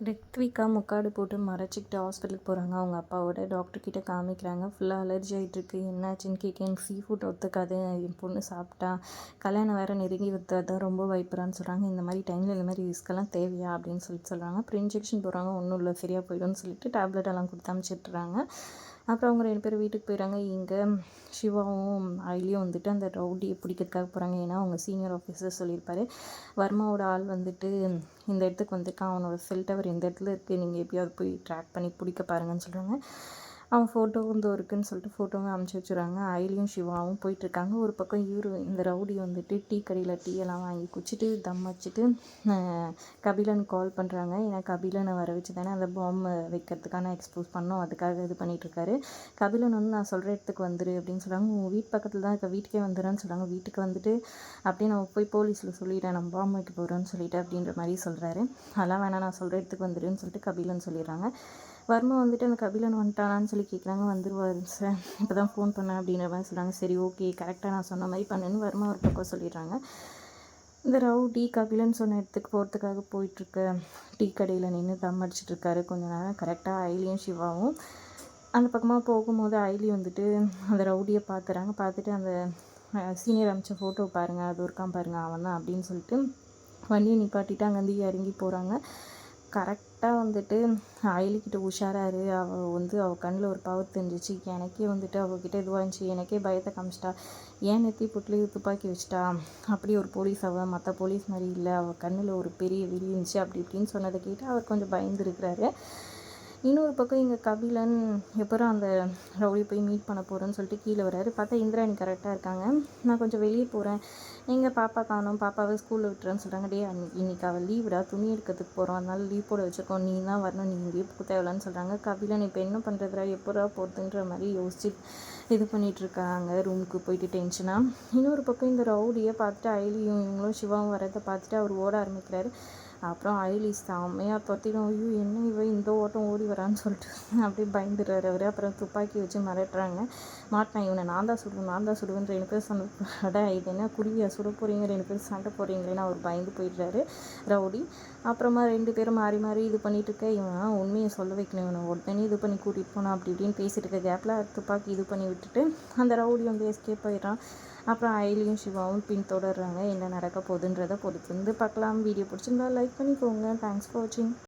ரித்விகா முக்காடு போட்டு மறைச்சிக்கிட்டு ஹாஸ்பிட்டலுக்கு போகிறாங்க. அவங்க அப்பாவோட டாக்டர்கிட்ட காமிக்கிறாங்க. ஃபுல்லாக அலர்ஜி ஆகிட்டுருக்கு. என்னாச்சுன்னு கேட்க, எனக்கு சீ ஃபுட் ஒத்துக்காது, என் பொண்ணு சாப்பிட்டா கல்யாணம் வேறு நெருங்கி வருது, அதான் ரொம்ப பயப்படுறான்னு சொல்கிறாங்க. இந்த மாதிரி டைமில் இந்த மாதிரி ரிஸ்க்கெல்லாம் தேவையா அப்படின்னு சொல்கிறாங்க. அப்புறம் இன்ஜெக்ஷன் போடுறாங்க. ஒன்றும் இல்லை, சரியாக போயிடும்னு சொல்லிட்டு டேப்லெட் எல்லாம் கொடுத்து அனுப்பிச்சிட்றாங்க. அப்புறம் அவங்க 2 பேரும் வீட்டுக்கு போயிடறாங்க. இங்கே சிவாவும் ஐலியும் வந்துட்டு அந்த ரவுடியை பிடிக்கிறதுக்காக போகிறாங்க. ஏன்னா அவங்க சீனியர் ஆஃபீஸர் சொல்லியிருப்பாரு, வர்மாவோட ஆள் வந்துட்டு இந்த இடத்துக்கு வந்திருக்கான், அவனோட செல் டவர் இந்த இடத்துல இருக்குது, நீங்கள் எப்படியாவது போய் ட்ராக் பண்ணி பிடிக்க பாருங்கன்னு சொல்கிறாங்க. அவன் ஃபோட்டோ வந்து இருக்குன்னு சொல்லிட்டு ஃபோட்டோவும் அனுப்பிச்சி வச்சுறாங்க. ஐலியும் சிவாவும் போயிட்டுருக்காங்க. ஒரு பக்கம் இந்த ரவுடி வந்துட்டு டீ கடையில் டீ எல்லாம் வாங்கி குடிச்சிட்டு தம் வச்சுட்டு கபிலனுக்கு கால் பண்ணுறாங்க. ஏன்னா கபிலனை வர வச்சு தானே அந்த பாம்பை வைக்கிறதுக்கான எக்ஸ்போஸ் பண்ணோம், அதுக்காக இது பண்ணிகிட்ருக்காரு. கபிலன் வந்து நான் சொல்கிற இடத்துக்கு வந்துரு அப்படின்னு சொல்கிறாங்க. உங்கள் வீட்டு பக்கத்தில் தான் இருக்க, வீட்டுக்கே வந்துடுறேன்னு சொல்கிறாங்க. வீட்டுக்கு வந்துட்டு அப்படியே நம்ம போய் போலீஸில் சொல்லிட்டேன், நம்ம பாம்பு வைக்க போகிறோன்னு சொல்லிட்டு அப்படின்ற மாதிரி சொல்கிறாரு. அதெல்லாம் வேணாம், நான் சொல்கிற இடத்துக்கு வந்துடுன்னு சொல்லிட்டு கபிலன் சொல்லிடுறாங்க. வர்மா வந்துட்டு அந்த கபிலன் வந்துட்டானான்னு சொல்லி கேட்குறாங்க. வந்துடுவார் சார், இப்போ தான் ஃபோன் பண்ணேன் அப்படின்ற மாதிரி சொல்கிறாங்க. சரி ஓகே, கரெக்டாக நான் சொன்ன மாதிரி பண்ணுன்னு வர்மா ஒரு பக்கம் சொல்லிடுறாங்க. இந்த ரவுடி கபிலன் சொன்ன இடத்துக்கு போகிறதுக்காக போயிட்டுருக்க டீ கடையில் நின்று தம் அடிச்சிட்ருக்காரு கொஞ்ச நேரம். கரெக்டாக ஐலியும் சிவாவும் அந்த பக்கமாக போகும்போது ஐலி வந்துட்டு அந்த ரவுடியை பார்க்குறாங்க. பார்த்துட்டு அந்த சீனியர் அமிச்ச ஃபோட்டோ பாருங்கள், அது இருக்கான் பாருங்கள், அவன் தான் அப்படின்னு சொல்லிட்டு வண்டியை நிப்பாட்டிட்டு அங்கேருந்து இறங்கி போகிறாங்க. கரெக்டாக வந்துட்டு ஐலிக்கிட்ட உஷாராரு. அவள் கண்ணில் ஒரு பவர் தெரிஞ்சிச்சு. எனக்கே வந்துட்டு அவகிட்ட இதுவாக இருந்துச்சு, எனக்கே பயத்தை காமிச்சிட்டா, ஏன் நெத்தி புட்லேயே துப்பாக்கி வச்சிட்டா, அப்படி ஒரு போலீஸ், அவள் மற்ற போலீஸ் மாதிரி இல்லை, அவள் கண்ணில் ஒரு பெரிய வெறி இருந்துச்சு அப்படி இப்படின்னு சொன்னதை கேட்டு அவர் கொஞ்சம் பயந்துருக்கிறாரு. இன்னொரு பக்கம் இங்கே கபிலன் எப்பறம் அந்த ரவுடி போய் மீட் பண்ண போகிறேன்னு சொல்லிட்டு கீழே வர்றாரு. பார்த்தா இந்திராணி கரெக்டாக இருக்காங்க. நான் கொஞ்சம் வெளியே போகிறேன், எங்கள் பாப்பா காணோம், பாப்பாவை ஸ்கூலில் விட்டுறேன்னு சொல்கிறாங்க. இன்னைக்கு அவள் லீவுடா, துணி எடுக்கிறதுக்கு போகிறோம், அதனால லீவ் போட வச்சுருக்கோம், நீ தான் வரணும், நீ இங்கேயே போக தேவையில்லன்னு சொல்கிறாங்க. கபிலன் இப்போ என்ன பண்ணுறதுரா, எப்போரா போகிறதுன்ற மாதிரி யோசிச்சு இது பண்ணிகிட்ருக்காங்க. ரூமுக்கு போயிட்டு டென்ஷனாக. இன்னொரு பக்கம் இந்த ரவுடியை பார்த்துட்டு ஐலியும் இவங்களும் சிவாவும் வரதை பார்த்துட்டு அவர் ஓட ஆரம்பிக்கிறாரு. அப்புறம் ஐலி செம்மையாக தொத்திடும். ஐயோ என்ன இவன் இந்த ஓட்டம் ஓடி வரான்னு சொல்லிட்டு அப்படியே பயந்துடுறாரு அவர். அப்புறம் துப்பாக்கி வச்சு மிரட்டுறாங்க. மாட்டினா இவனை நான் தான் சுடுவேன் 2 பேர் சொன்ன இது என்ன குருவியா சுட போகிறீங்க, 2 பேர் சண்டை போடுறீங்களேன்னு அவர் பயந்து போயிடுறாரு ரவுடி. அப்புறமா 2 பேரும் மாறி மாறி இது பண்ணிட்டு இருக்க, இவன் உண்மையை சொல்ல வைக்கணும், இவனை உடனே இது பண்ணி கூட்டிகிட்டு போனோம் அப்படி இப்படின்னு பேசிட்டு இருக்க கேப்பில் துப்பாக்கி இது பண்ணி விட்டுட்டு அந்த ரவுடி வந்து எஸ்கேப் ஆயிடுறான். அப்புறம் ஐலியும் சிவாவும் பின்தொடர்றாங்க. என்ன நடக்க போகுதுன்றதை பொறுத்து வந்து பார்க்கலாம். வீடியோ பிடிச்சிருந்தா லைக் பண்ணிக்கோங்க. தேங்க்ஸ் ஃபார் வாட்சிங்.